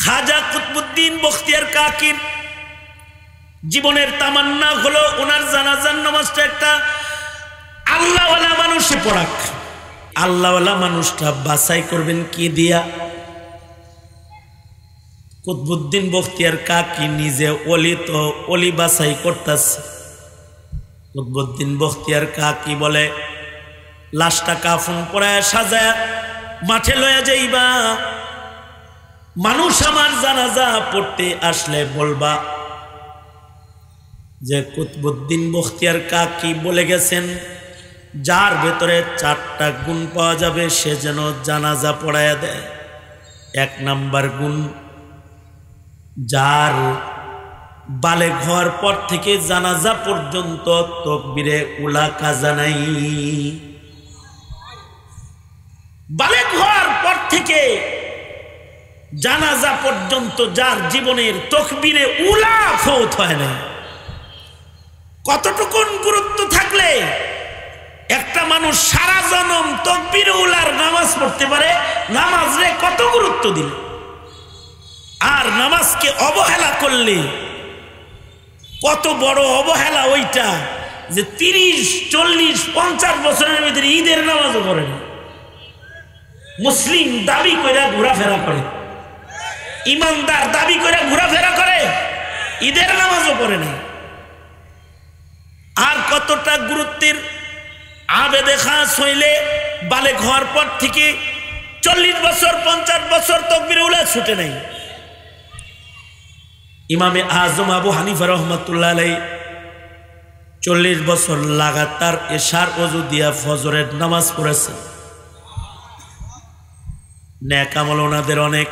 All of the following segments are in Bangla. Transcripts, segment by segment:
খাজা কুতবুদ্দিন বখতিয়ার কাকির জীবনের তামান্না হলো ওনার জানাজার নামাজটা একটা আল্লাহওয়ালা মানুষে পড়াক। আল্লাহওয়ালা মানুষটা বাছাই করবেন কি দিয়া? কুতবুদ্দিন বখতিয়ার কাকি নিজে ওলি, তো ওলি বাছাই করতেছে। কুতবুদ্দিন বখতিয়ার কাকি বলে, লাশটা কাফন পরায় সাজায় মাঠে লয়া যাইবা, মানুষ আমার জানাজা পড়তে আসলে বলবা যে কুতবুদ্দিন বখতিয়ার কাকি বলে গেছেন যার ভেতরে 4টা গুণ পাওয়া যাবে সে যেন জানাজা পড়ায়া দেয়। 1 নাম্বার গুণ, যার বালেগ হওয়ার পর থেকে জানাজা পর্যন্ত তাকবীরে উলা কাজা নাই। বালেগ হওয়ার পর থেকে জানাজা পর্যন্ত যার জীবনের তাকবীরে উলা ফৌত হয় না। কতটুকুন গুরুত্ব থাকলে একটা মানুষ সারা জনম তাকবীরে উলার নামাজ পড়তে পারে? নামাজ রে কত গুরুত্ব দিল। আর নামাজকে অবহেলা করলে কত বড় অবহেলা ওইটা যে 30, 40, 50 বছরের ভিতরে ঈদের নামাজও পড়ে না। মুসলিম দাবি করে ঘোরাফেরা করে, ইমানদার দাবি করে ঘোরাফেরা করে, ঈদের নামাজও পড়ে না। আর কতটা গুরুত্বের আবেদে খাস হইলে বালেগ হওয়ার পর থেকে 40 বছর 50 বছর তাকবীরে উলা ছুটে নাই। ইমামে আজম আবু হানিফা রহমাতুল্লাহ আলাইহি 40 বছর লাগাতার এশার ওযু দিয়া ফজরের নামাজ পড়েছেন। নেক আমল ওনাদের অনেক,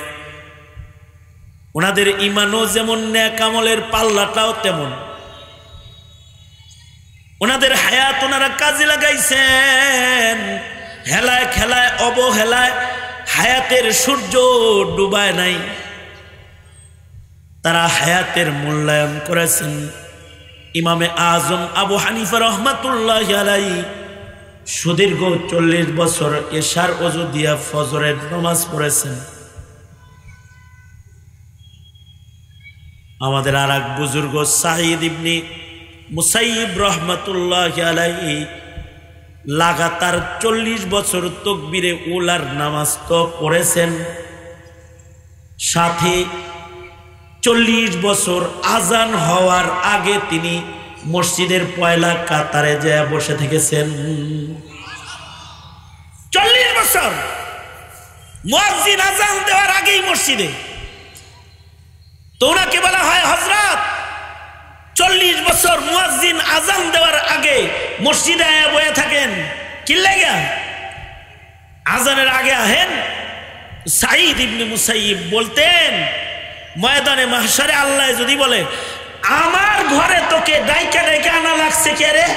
ওনাদের ঈমানও যেমন, নেক আমলের পাল্লাটাও তেমন। ওনাদের হায়াত ওনারা কাজে লাগাইছেন, হেলায় খেলায় অবহেলায় হায়াতের সূর্য ডুবায় নাই। তারা হায়াতের মূল্যায়ন করেছেন। ইমামে আজম আবু হানিফা রহমাতুল্লাহ আলাইহি সুদীর্ঘ 40 বছর এশার ওযু দিয়া ফজরের নামাজ পড়েছেন। আমাদের আর এক বুজুর্গ সাঈদ ইবনে মুসাইয়িব রহমাতুল্লাহ আলাইহি লাগাতার 40 বছর তাকবীরে উলার নামাজ তো পড়েছেন, সাথে 40 বছর আজান হওয়ার আগে তিনি মসজিদের পয়লা কাতারে যায় বসে থেকেছেন। 40 বছর মুয়াজ্জিন আজান দেওয়ার আগেই মসজিদে। তো ওনাকে বলা হয় হযরত 40 বছর মুয়াজ্জিন আজান দেওয়ার আগে মসজিদে বসে থাকেন কি লাগা? আজানের আগে আহেন। সাঈদ ইবনে মুসাইয়িব বলতেন, ময়দানে মাহশারে আল্লাহ যদি বলে আমার ঘরে তোকে ডাইকা ডাইকা আনা লাগছে কে রে,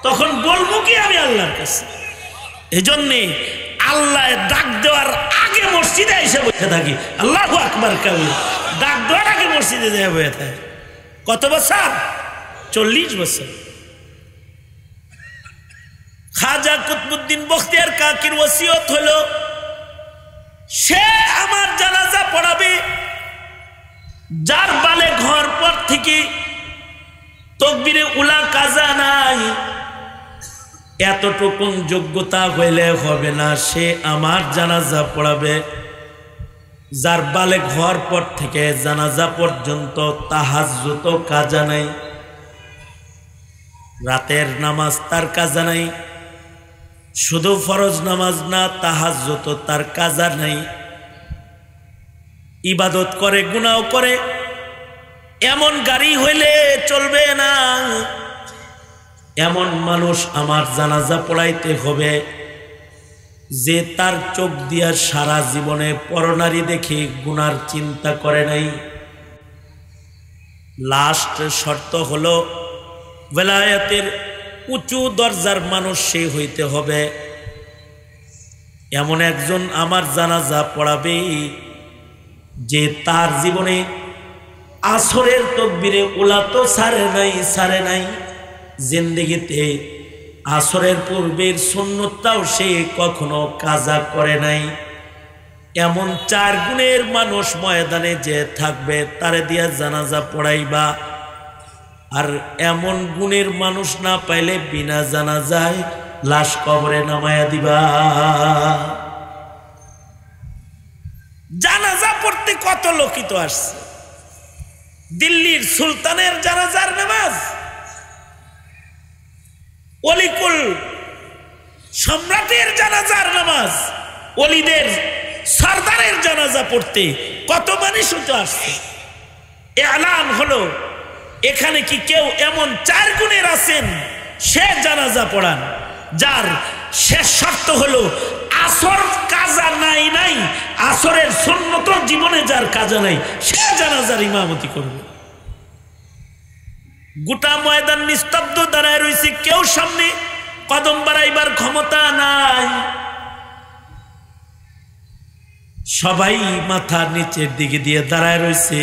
তখন বলবো কি আমি আল্লাহর কাছে? এজন্যে আল্লাহ ডাক দেওয়ার আগে মসজিদে এসে বসে থাকি। আল্লাহু আকবার কাল্লা, ডাক দেওয়ার আগে মসজিদে যায় বসে থাকে। কত বছর? 40 বছর। খাজা কুতবুদ্দিন বখতিয়ার কাকির ওসিয়ত হলো সে আমার জানাজা পড়াবে যার বালেগ হওয়ার পর থেকে তাকবীরে উলা কাজা নাই। এতটুকুন যোগ্যতা হইলে হবে না, সে আমার জানাজা পড়াবে যার বালেগ হওয়ার পর থেকে জানাজা পর্যন্ত তাহাজ্জুদ কাজা নাই, রাতের নামাজ তার কাজা নাই। শুধু ফরজ নামাজ না, তাহাজ্জুদ তার কাজা নাই। ইবাদত করে, গুনাহ করে, এমন গাড়ি হইলে চলবে না। এমন মানুষ আমার জানাজা পড়াইতে হবে যে তার চোখ দিয়া সারা জীবনে পরনারী দেখে গুনার চিন্তা করে নাই। লাস্ট শর্ত হলো বেলায়েতের উঁচু দরজার মানুষ সে হইতে হবে। এমন একজন আমার জানাজা পড়াবে যে তার জীবনে আসরের তাকবীরে উলা তো ছাড়ে নাই, জিন্দেগিতে আসরের পূর্বের সুন্নতটাও সে কখনো কাজা করে নাই। এমন 4 গুণের মানুষ ময়দানে যে থাকবে তারে দিয়া জানাজা পড়াইবা, আর এমন গুণের মানুষ না পাইলে বিনা জানাজায় লাশ কবরে নামায়া দিবা। জানাজা পড়তে কত লোকিত আসছে। দিল্লির সুলতানের জানাজার নামাজ, অলিকুল সম্রাটের জানাজার নামাজ, অলিদের সরদারের জানাজা পড়তে কত মানুষ তো আসছে। এলান হলো এখানে কি কেউ এমন 4 গুণের আছেন সে জানাজা পড়ান, যার শেষ শর্ত হলো আসর কাজা নাই, আসরের সুন্নত জীবনে যার কাজা নাই সে জানাজার ইমামতি করবে। গোটা ময়দান নিস্তব্ধ দাঁড়ায় রয়েছে, কেউ সামনে কদম বাড়াইবার ক্ষমতা নাই, সবাই মাথা নিচের দিকে দিয়ে দাঁড়ায় রয়েছে।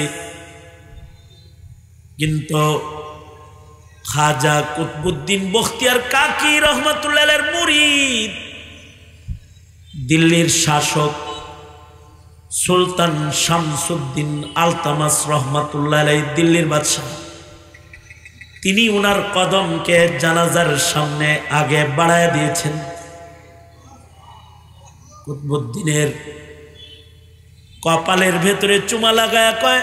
কিন্তু খাজা কুতবুদ্দিন বখতিয়ার কাকি রহমাতুল্লাহের মুরিদ, দিল্লির শাসক সুলতান শামসুদ্দিন আলতামাস রহমাতুল্লাহ, দিল্লির বাদশাহ, তিনি ওনার কদমকে জানাজার সামনে আগে বাড়ায় দিয়েছেন। কুতবুদ্দিনের কপালের ভেতরে চুমা লাগায় কয়,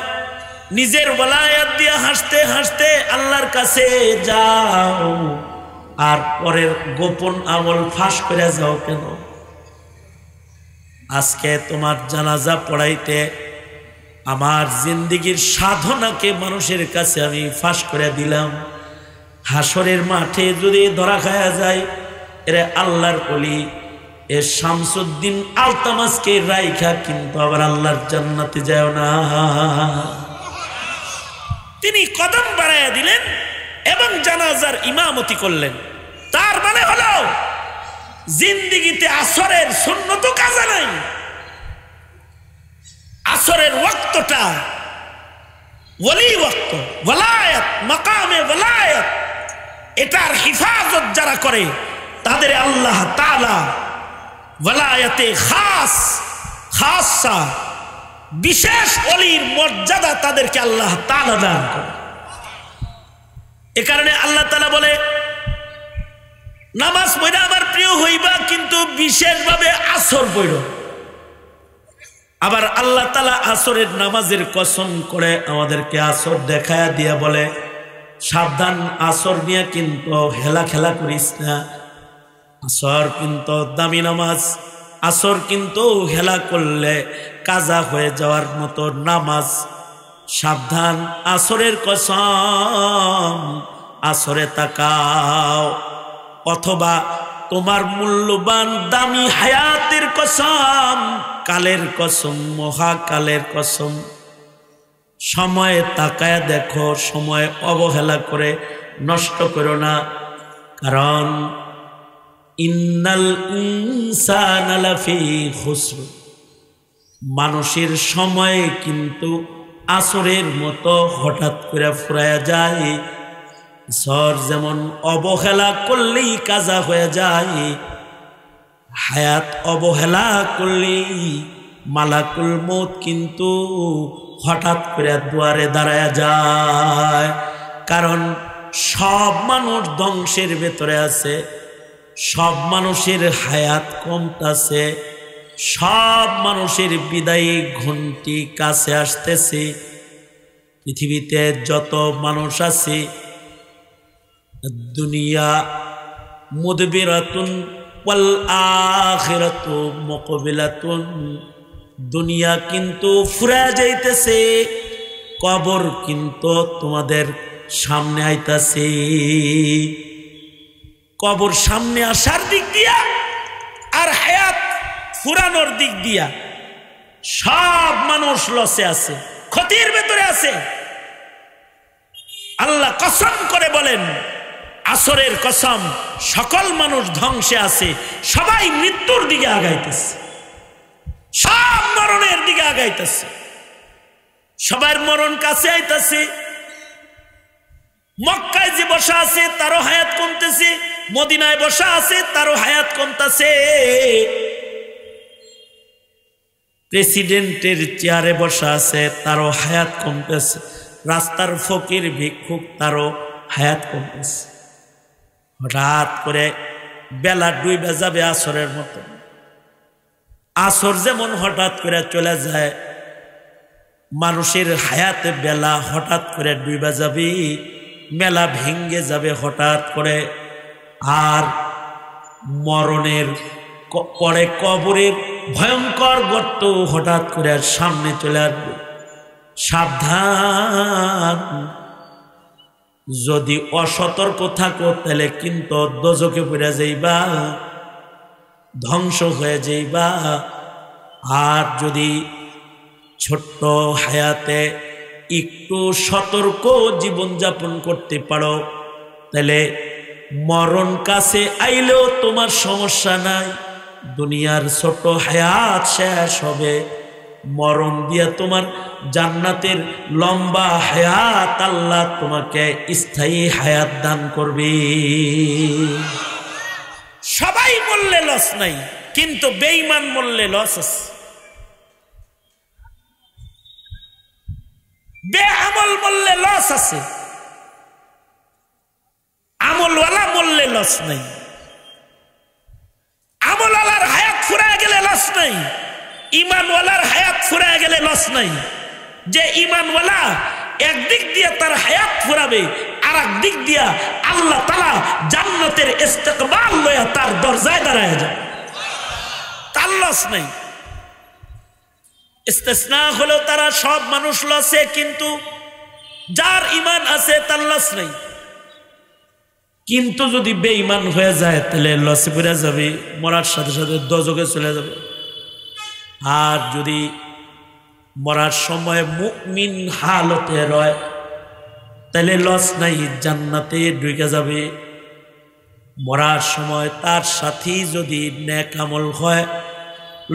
নিজের ওলায়াত দিয়ে হাসতে হাসতে আল্লাহর কাছে যাও, আর পরের গোপন আমল ফাঁস করে যাও কেন? আজকে তোমার জানাজা পড়াইতে আমার জিন্দেগির সাধনাকে মানুষের কাছে আমি ফাঁস করে দিলাম। হাসরের মাঠে যদি ধরা খায়া যায়, এরে আল্লাহর ওলি এ শামসুদ্দিন আলতামাসকে রাইখা কিন্তু আবার আল্লাহর জান্নাতে যাও না। তিনি কদম বাড়াইয়া দিলেন এবং জানাজার ইমামতি করলেন। তার মানে হলো জিন্দেগিতে আসরের সুন্নত কাজা নাই, আসরের ওয়াক্তটা ওলি ওয়াক্ত, ওয়ালায়াত, মাকামে ওয়ালায়াত, এটার হিফাজত যারা করে তাদের আল্লাহ তাআলা ওয়ালায়াতে খাসা বিশেষ ওলির মর্যাদা তাদেরকে আল্লাহ তাআলা দান করে। এ কারণে আল্লাহ তাআলা বলে, নামাজ পড়া আমার প্রিয় হইবা, কিন্তু বিশেষভাবে আসর পড়ো। আবার আল্লাহ তাআলা আসরের নামাজের কসম করে আমাদেরকে আসর দেখায়া দিয়া বলে, সাবধান, আসর নিয়ে কিন্তু হেলা খেলা করিস না। আসর কিন্তু দামি নামাজ, আসর কিন্তু হেলা করলে কাজা হয়ে যাওয়ার মতো নামাজ। সাবধান, আসরের কসম, আসরে তাকাও। অথবা তোমার মূল্যবান দামি হায়াতের কসম, কালের কসম, মহাকালের কসম, সময়ে তাকায় দেখো, সময় অবহেলা করে নষ্ট করো না। কারণ ইন্নাল ইনসানা লাফি খুসর, মানুষের সময় কিন্তু আসরের মতো হঠাৎ করে ফুরায়া যায়। আসর যেমন অবহেলা করলেই কাজা হয়ে যায়, হায়াত অবহেলা করলেই মালাকুল মউত কিন্তু হঠাৎ করে দুয়ারে দাঁড়ায় যায়। কারণ সব মানুষ ধ্বংসের ভেতরে আছে, সব মানুষের হায়াত কমতাছে, সব মানুষের বিদায়ী ঘন্টি কাছে আসতেছে। পৃথিবীতে যত মানুষ আছে, দুনিয়া মুদবিরাতুন ওয়াল আখিরাতু মুকবিলাতুন, দুনিয়া কিন্তু ফুরা যাইতেছে, কবর কিন্তু তোমাদের সামনে আইতাছে। কবর সামনে আসার দিক দিয়া আর হায়াত ফুরানোর দিক দিয়া সব মানুষ লসে আছে, ক্ষতির ভেতরে আছে। আল্লাহ কসম করে বলেন, আসরের কসম, সকল মানুষ ধ্বংসে আছে, সবাই মৃত্যুর দিকে আগাইতেছে, সব মরণের দিকে আগাইতেছে, সবার মরণ কাছে আইতেছে। মক্কায় যে বসা আছে তারও হায়াত কমতেছে, মদিনায় বসা আছে তারও হায়াত কমতেছে। প্রেসিডেন্টের চেয়ারে বসা আছে, তারও হায়াত কমতেছে। রাস্তার ফকির ভিক্ষুক, তারও হায়াত কমতেছে। হঠাৎ করে বেলা ডুবে যাবে আসরের মতো। আসর যেমন হঠাৎ করে চলে যায়, মানুষের হায়াতে বেলা হঠাৎ করে ডুবে যাবে, মেলা ভেঙ্গে যাবে হঠাৎ করে। আর মরণের পরে কবরের ভয়ঙ্কর গর্ত হঠাৎ করে সামনে চলে আসবে। সাবধান, যদি অসতর্ক থাকো তাহলে কিন্তু দোজখে পড়ে যাইবা, ধ্বংস হয়ে যাইবা। আর যদি ছোট্ট হায়াতে একটু সতর্ক জীবনযাপন করতে পারো, তাহলে মরণ কাছে আইলেও তোমার সমস্যা নাই। দুনিয়ার ছোট হায়াত শেষ হবে, মরণ দিয়া তোমার জান্নাতের লম্বা হায়াত আল্লাহ তোমাকে স্থায়ী হায়াত দান করবে। সবাই মরলে লস নাই, কিন্তু বেঈমান মরলে লস আছে। বেআমল মরলে লস আছে, আমলওয়ালা মরলে লস নাই। আমলওয়ালার হায়াত ফুরায় গেলে লস নাই, ইমানওয়ালার হায়াত ফুরায় গেলে লস নাই। যে ইমানওয়ালা একদিক দিয়ে তার হায়াত ফুরাবে, আর একদিক দিয়া আল্লাহ তাআলা জান্নাতের ইস্তেকবাল লয়া তার দরজায় দাঁড়ায় যায়, তার লস নাই। ইস্তেসনা হলো তারা সব মানুষ লসে, কিন্তু যার ইমান আছে তার লস নেই। কিন্তু যদি বেঈমান হয়ে যায় তাহলে লসে পড়ে যাবে, মরার সাথে সাথে দোজখে চলে যাবে। আর যদি মরার সময় মুমিন হালতে রয় তাহলে লস নাই, জান্নাতে ঢুকে যাবে। মরার সময় তার সাথী যদি নেক আমল হয়,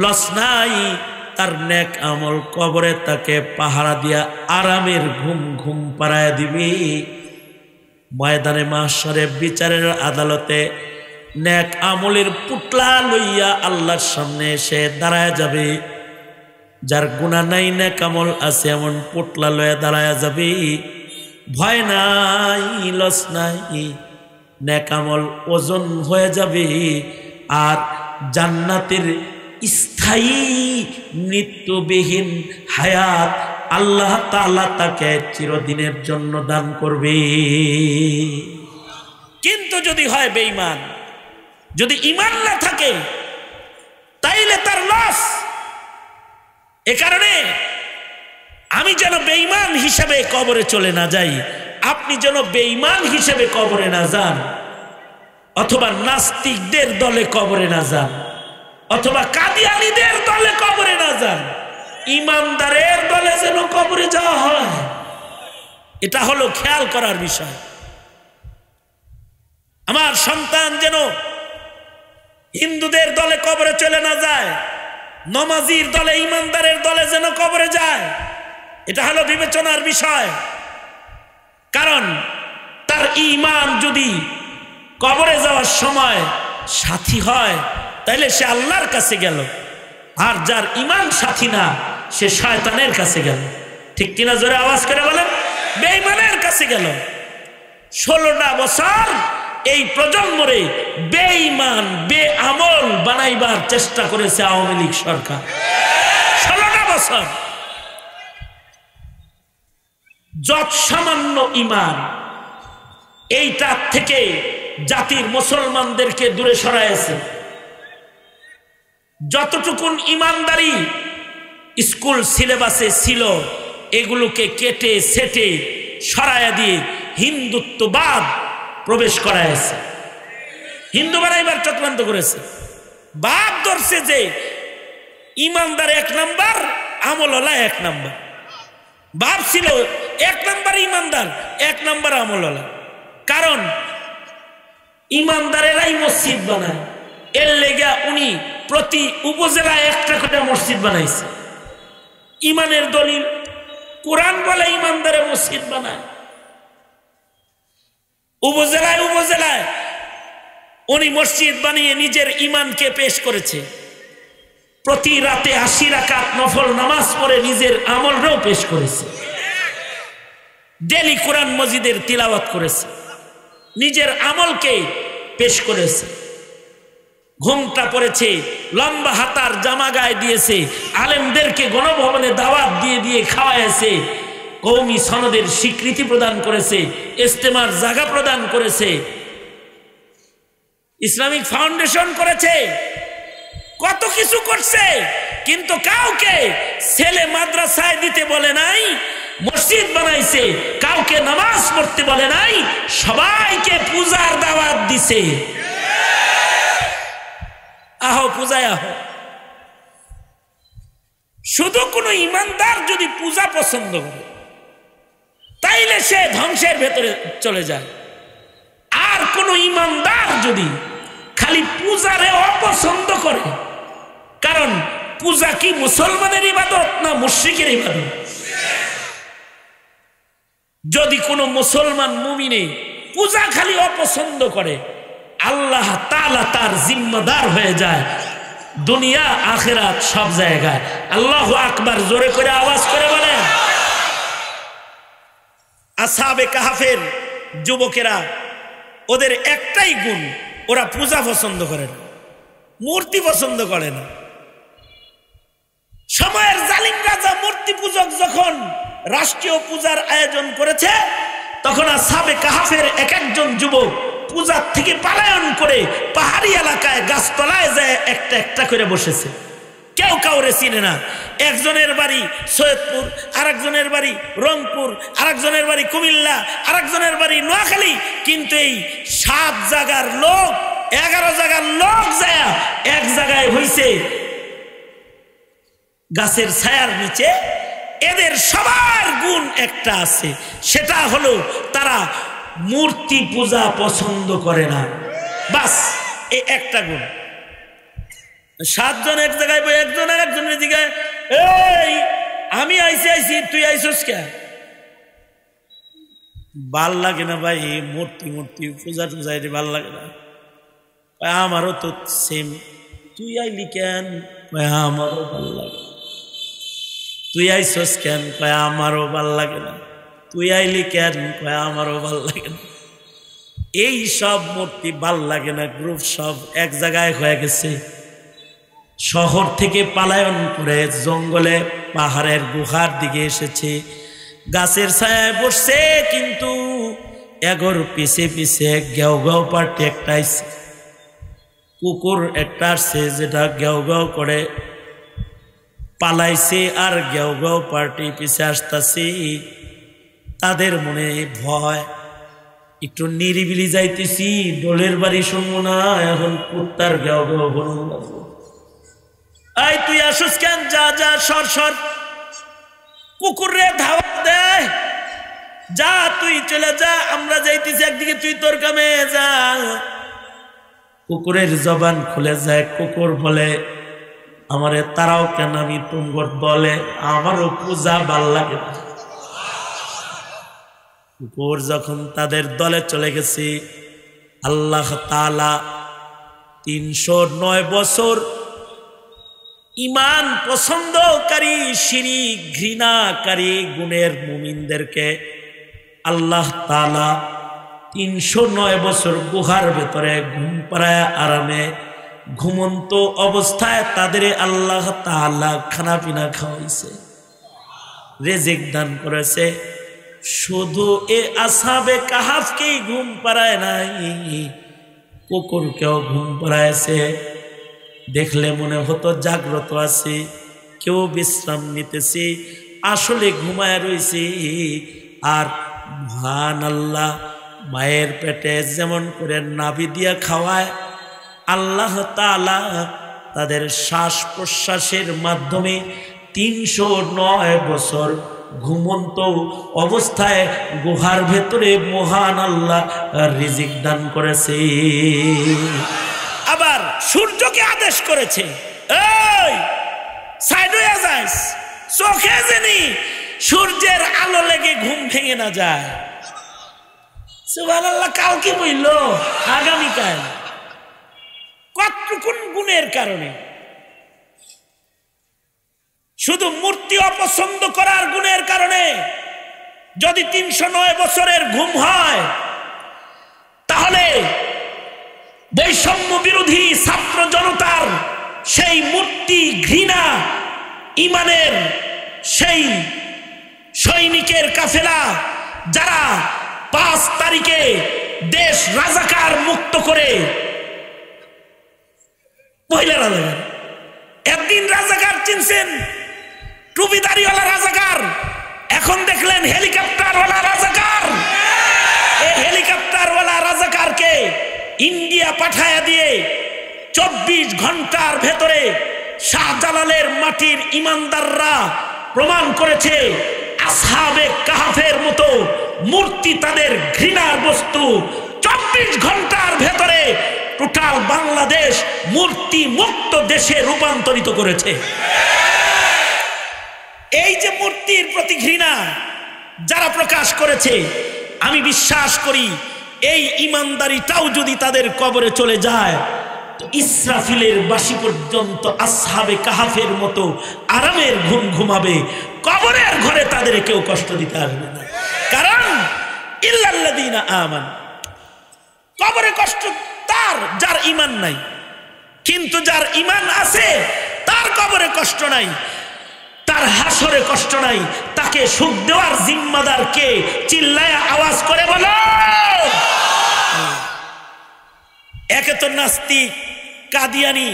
লস নাই, তার নেক আমল কবরে তাকে পাহারা দিয়া আরামের ঘুম ঘুম পাড়ায় দিবে। ময়দানে মাহশরে বিচারের আদালতে নেক আমলের পুটলা লইয়া আল্লাহর সামনে এসে দাঁড়ায় যাবে। যার গুনাহ নাই, নেক আমল আছে, এমন পুটলা লইয়া দাঁড়ায় যাবে। ভয় নাই, লস নাই, নেক আমল ওজন হয়ে যাবে। আর জান্নাতের স্থায়ী মৃত্যুবিহীন হায়াত আল্লাহ তাআলা তাকে চিরদিনের জন্য দান করবে। কিন্তু যদি হয় বেঈমান, যদি ঈমান না থাকে, তাইলে তার লস। এ কারণে আমি যেন বেঈমান হিসেবে কবরে চলে না যাই, আপনি যেন বেঈমান হিসেবে কবরে না যান, অথবা নাস্তিকদের দলে কবরে না যান, অথবা কাদিয়ানীদের দলে কবরে না যান, ইমানদারের দলে যেন কবরে যাওয়া হয়। এটা হলো খেয়াল করার বিষয়। আমার সন্তান যেন হিন্দুদের দলে কবরে চলে না যায়, নমাজির দলে, ইমানদারের দলে যেন কবরে যায়। এটা হলো বিবেচনার বিষয়। কারণ তার ঈমান যদি কবরে যাওয়ার সময় সাথী হয়, তাইলে সে আল্লাহর কাছে গেল। আর যার ঈমান সাথী না, সে শয়তানের কাছে গেল। ঠিক কিনা? জোরে আওয়াজ করে বলেন। বেঈমানের কাছে গেল। 16টা বছর এই প্রজন্মরে বেঈমান বেআমল বানাইবার চেষ্টা করেছে আওয়ামী লীগ সরকার। 16টা বছর। যত সামান্য ঈমান, এইটা থেকে জাতির মুসলমানদেরকে দূরে সরাইছে। যতটুকুন ঈমানদারি স্কুল সিলেবাসে ছিল, এগুলোকে কেটে সেটে সরাইয়া দিয়ে হিন্দুত্ববাদ প্রবেশ করাইছে। হিন্দু বানাইবার চক্রান্ত করেছে। বাপ ধরছে যে ঈমানদার 1 নাম্বার, আমলওয়ালা 1 নাম্বার। বাপ ছিল 1 নাম্বার ঈমানদার, 1 নাম্বার আমলওয়ালা। কারণ ঈমানদারেরাই মসজিদ বানায়, এর লেগা উনি প্রতি উপজেলায় 1টা করে মসজিদ বানাইছে। ঈমানের দলিল কোরআন বলে ঈমানদারে মসজিদ বানায়। উপজেলায় উপজেলায় উনি মসজিদ বানিয়ে নিজের ঈমানকে পেশ করেছে। প্রতি রাতে 80 রাকাত নফল নামাজ পড়ে নিজের আমলটাও পেশ করেছে, ডেলি কোরআন মজিদের তিলাওয়াত করেছে, নিজের আমলকে পেশ করেছে, ঘুমটা পড়েছে, লম্বা হাতার জামা গায়ে দিয়েছে, আলেমদেরকে গণভবনে দাওয়াত দিয়ে দিয়ে খাওয়াইছে, কওমি সনদের স্বীকৃতি প্রদান করেছে, ইজতেমার জায়গা প্রদান করেছে, ইসলামিক ফাউন্ডেশন করেছে, কত কিছু করছে, কিন্তু কাউকে ছেলে মাদ্রাসায় দিতে বলে নাই, মসজিদ বানাইছে, কাউকে নামাজ পড়তে বলে নাই, সবাইকে পূজার দাওয়াত দিছে। আহো পূজায় আহো। শুধু কোনো ইমানদার যদি পূজা পছন্দ করে তাইলে সে ধ্বংসের ভেতরে চলে যায়, আর কোন ইমানদার যদি খালি পূজারে অপছন্দ করে, কারণ পূজা কি মুসলমানের ইবাদত না মুশরিকের ইবাদত? যদি কোনো মুসলমান মুমিনে পূজা খালি অপছন্দ করে, আল্লাহ তাআলা তার জিম্মাদার হয়ে যায় দুনিয়া আখিরাত সব জায়গায়। আল্লাহু আকবার, জোরে করে আওয়াজ করে বলেন। আসহাবে কাহাফের যুবকেরা, ওদের একটাই গুণ, ওরা পূজা পছন্দ করে না, মূর্তি পছন্দ করে না। সময়ের জালিম রাজা মূর্তি পূজক যখন রাষ্ট্রীয় পূজার আয়োজন করেছে, তখন আসহাবে কাহাফের এক একজন যুবক পূজার থেকে পালায়ন করে পাহাড়ি এলাকায় গাছতলায় যায় একটা একটা করে বসেছে। কেউ কাউরে চিনে না। একজনের বাড়ি সৈয়দপুর, আরেকজনের বাড়ি রংপুর, আরেকজনের বাড়ি কুমিল্লা, আরেকজনের বাড়ি নোয়াখালী, কিন্তু এই 7 জায়গার লোক, 11 জায়গার লোক যায় এক জায়গায় হইছে গাছের ছায়ার নিচে। এদের সবার গুণ একটা আছে, সেটা হলো তারা মূর্তি পূজা পছন্দ করে না। বাস এই একটা গুণ। 7 জন এক জায়গায় বই, একজন আর একজনের দিকে, এই আমি আইছি, তুই আইসস কে? ভাল লাগে না ভাই মূর্তি পূজা টুজা ভাল লাগে না। আমারও তো সেম। তুই আইলি কেন? আমারও ভাল লাগে। তুই আইসস কেন? আমারও ভাল লাগে না। তুই আইলি কেন? আমারও ভাল লাগে না। এই সব মূর্তি ভাল লাগে না, গ্রুপ সব এক জায়গায় হয়ে গেছে। শহর থেকে পালায়ন করে জঙ্গলে পাহাড়ের গুহার দিকে এসেছে, গাছের ছায়ায় বসছে, কিন্তু এগোর পিছে পিছে গেও গেও পার্টি একটা আইছে, কুকুর একটা আসছে যেটা গেও গেও করে পালাইছে, আর গেও গেও পার্টি পিছে আসতেছে। তাদের মনে ভয়, একটু নিরিবিলি যাইতেছি, ডোলের বাড়ি শুনবো না, এখন কুত্তার গেও গেও বলবো। আই তুই আসুস কেন? যা যা সর। কুকুর রে ধাওয়া দেয়, যা তুই চলে যা, আমরা যাইতেছি একদিকে, তুই তোর কামে যা। কুকুরের জবান খুলে যায়। কুকুর বলে, আমারে তারাও কেন, আমি তুমগর বলে, আমারও পূজা ভাল লাগে না। কুকুর যখন তাদের দলে চলে গেছে, আল্লাহ তাআলা 309 বছর ইমান পছন্দকারী, শিরক ঘৃণাকারী গুণের মুমিনদেরকে আল্লাহ তাআলা 309 বছর গুহার ভেতরে ঘুম পাড়ায় আরামে ঘুমন্ত অবস্থায় তাদের আল্লাহ তাআলা খানা পিনা খাওয়াইছে, রিজিক দান করেছে। শুধু এ আসহাবে কাহাফকেই ঘুম পাড়ায় নাই, কুকুরকেও ঘুম পাড়ায়ছে। দেখলে মনে হতো জাগ্রত আছে, কেউ বিশ্রাম নিতেছে, আসলে ঘুমায় রয়েছে। আর মহান আল্লাহ মায়ের পেটে যেমন করে নাভি দিয়া খাওয়ায়, আল্লাহ তাআলা তাদের শ্বাস প্রশ্বাসের মাধ্যমে 309 বছর ঘুমন্ত অবস্থায় গুহার ভেতরে মহান আল্লাহ রিজিক দান করেছে। আবার সূর্যকে আদেশ করেছে, এই সাইড হয়ে যাস, চোখে যেনি সূর্যের আলো লেগে ঘুম ভেঙে না যায়। সুবহানাল্লাহ। কালকে বলল আগামীকাল, কতটুকুন গুণের কারণে। শুধু মূর্তি অপছন্দ করার গুণের কারণে যদি 309 বছরের ঘুম হয়, তাহলে বৈষম্য বিরোধী ছাত্র জনতার সেই মূর্তি ঘৃণা ইমানের সেই সৈনিকের কাফেলা যারা 5 তারিখে দেশ রাজাকার মুক্ত করে, মহিলা রাজাকার, একদিন রাজাকার চিনছেন টুপিদারিওয়ালা রাজাকার, এখন দেখলেন হেলিকপ্টারওয়ালা রাজাকার। এই হেলিকপ্টারওয়ালা রাজাকারকে ইন্ডিয়া পাঠায়া দিয়ে 24 ঘন্টার ভেতরে শাহজালালের মাটির ইমানদাররা প্রমাণ করেছে আসহাবে কাহাফের মতো মূর্তি তাদের ঘৃণার বস্তু। 24 ঘন্টার ভেতরে টোটাল বাংলাদেশ মূর্তি মুক্ত দেশে রূপান্তরিত করেছে। এই যে মূর্তির প্রতি ঘৃণা যারা প্রকাশ করেছে, আমি বিশ্বাস করি এই ইমানদারিটাও যদি তাদের কবরে চলে যায়, তো ইসরাফিলের বাঁশি পর্যন্ত আসহাবে কাহাফের মতো আরামের ঘুম ঘুমাবে, কবরের ঘরে তাদের কেউ কষ্ট দিতে আসবে না। কারণ ইল্লাল্লাযীনা আমানু, কবরে কষ্ট তার যার ঈমান নাই, কিন্তু যার ঈমান আছে তার কবরে কষ্ট নাই, তার হাসরে কষ্ট নাই। তাকে সুখ দেওয়ার জিম্মাদার কে? চিল্লায়া আওয়াজ করে বলো। একে তো নাস্তিক, কাদিয়ানি,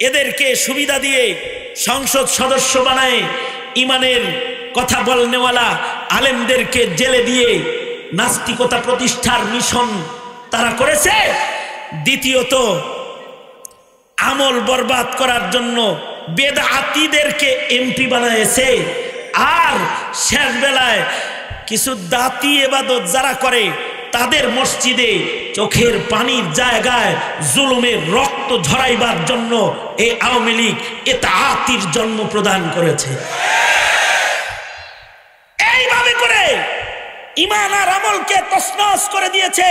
এদেরকে সুবিধা দিয়ে সংসদ সদস্য বানায়, ইমানের কথা বলনেওয়ালা আলেমদেরকে জেলে দিয়ে নাস্তিকতা প্রতিষ্ঠার মিশন তারা করেছে। দ্বিতীয়ত আমল বরবাদ করার জন্য বেদাতীদেরকে এমপি বানায়েছে। আর শেষ বেলায় কিছু দাতি ইবাদত যারা করে তাদের মসজিদে চোখের পানির জায়গায় জুলুমের রক্ত ঝরাইবার জন্য এই আওয়ামী লীগ ইতাআতির জন্ম প্রদান করেছে। এইভাবে করে ঈমান আর আমলকে তছনছ করে দিয়েছে,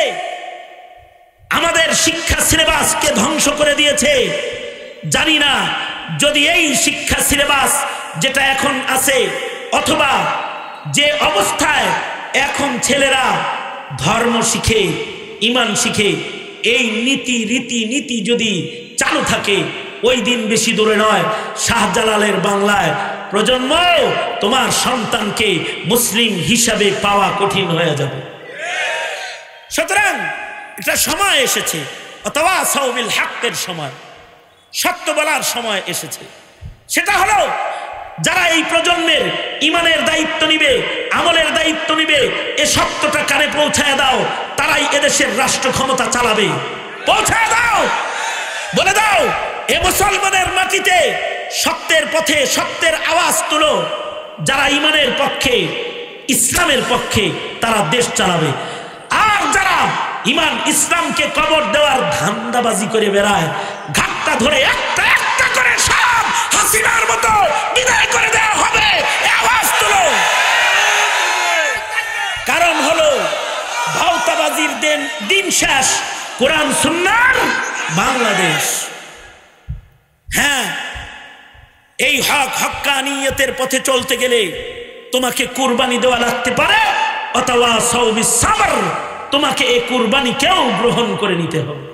আমাদের শিক্ষা সিলেবাসকে ধ্বংস করে দিয়েছে। জানি না যদি এই শিক্ষা সিলেবাস যেটা এখন আছে, অথবা যে অবস্থায় এখন ছেলেরা ধর্ম শিখে, ঈমান শিখে, এই নীতি রীতি নীতি যদি চালু থাকে, ওই দিন বেশি দূরে নয়, শাহজালালের বাংলায় প্রজন্ম তোমার সন্তানকে মুসলিম হিসাবে পাওয়া কঠিন হয়ে যাবে। সুতরাং এটা সময় এসেছে, অথবা সাউবিল হকের সময়, সত্য বলার সময় এসেছে। সেটা হলো যারা এই প্রজন্মের ঈমানের দায়িত্ব নিবে, আমলের দায়িত্ব নিবে, এ সত্যটা কানে পৌঁছায় দাও, তারাই এদেশের রাষ্ট্র ক্ষমতা চালাবে। পৌঁছায় দাও, বলে দাও এ মুসলমানের মাটিতে সত্যের পথে সত্যের আওয়াজ তুলো। যারা ঈমানের পক্ষে, ইসলামের পক্ষে, তারা দেশ চালাবে। আর যারা ঈমান ইসলামকে কবর দেওয়ার ধান্দাবাজি করে বেড়ায়, ঘাটটা ধরে একটা একটা করে সব হাসিনার মতো বিদায় করে দেওয়া হবে, আওয়াজ তুলো। কারণ হলো ভাওতাবাজির দিন শেষ, কোরআন সুন্নাহর বাংলাদেশ। হ্যাঁ, এই হক হক্কানিয়তের পথে চলতে গেলে তোমাকে কুরবানি দেওয়া লাগতে পারে, অথবা সাউবিস সাবর, তোমাকে এই কুরবানি কেউ গ্রহণ করে নিতে হবে।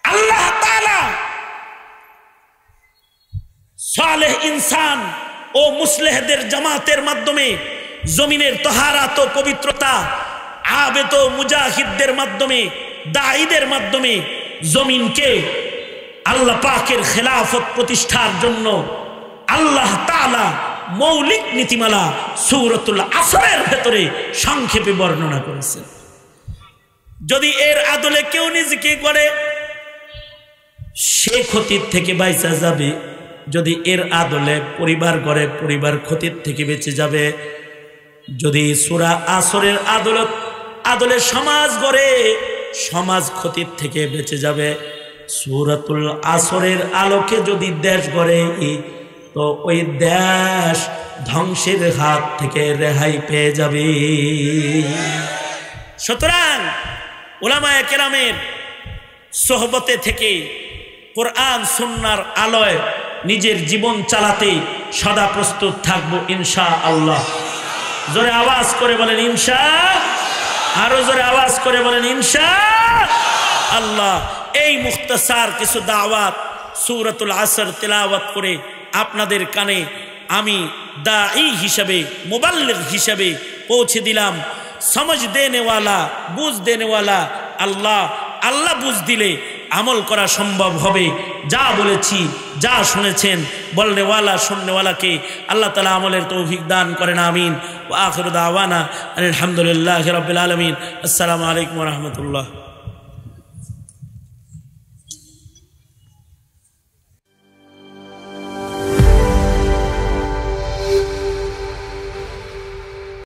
আল্লাহ তাআলা সালেহ ইনসান ও মুসলিহদের জামাতের মাধ্যমে জমিনের তহারাত ও পবিত্রতা, আবেদ ও মুজাহিদদের মাধ্যমে, দাঈদের মাধ্যমে জমিনকে আল্লাহ পাকের খেলাফত প্রতিষ্ঠার জন্য আল্লাহ তাআলা মৌলিক নীতিমালা সূরাতুল আসরের ভেতরে সংক্ষেপে বর্ণনা করেছেন। যদি এর আদলে কেউ নিজেকে করে, সে ক্ষতির থেকে বাইচা যাবে। যদি এর আদলে পরিবার গড়ে, পরিবার ক্ষতির থেকে বেঁচে যাবে। যদি সূরা আসরের আদলে সমাজ গড়ে, সমাজ ক্ষতির থেকে বেঁচে যাবে। সূরাতুল আসরের আলোকে যদি দেশ গড়ে, তো ওই দেশ ধ্বংসের হাত থেকে রেহাই পেয়ে যাবে। সুতরাং উলামায়ে কেরামের সোহবতে থেকে কোরআন সুন্নাহর আলোয় নিজের জীবন চালাতে সদা প্রস্তুত থাকবো ইনশাআল্লাহ। জোরে আওয়াজ করে বলেন ইনশাআল্লাহ, আরো জোরে আওয়াজ করে বলেন ইনশাআল্লাহ। এই মুখতাসার কিছু দাওয়াত সূরাতুল আসর তেলাওয়াত করে আপনাদের কানে আমি দাঈ হিসাবে, মুবাল্লিগ হিসাবে পৌঁছে দিলাম। समझ देने वाला, बुझ देने वाला আল্লাহ। আল্লাহ বুঝ দিলে আমল করা সম্ভব হবে। যা বলেছি, যা শুনেছেন, বলনেওয়ালা শুননেওয়ালাকে আল্লাহ তাআলা আমলের তৌফিক দান করেন, আমিন। ওয়া আখিরু দাওয়ানা আলহামদুলিল্লাহি রাব্বিল আলামিন। আসসালামু আলাইকুম ওয়া রাহমাতুল্লাহ।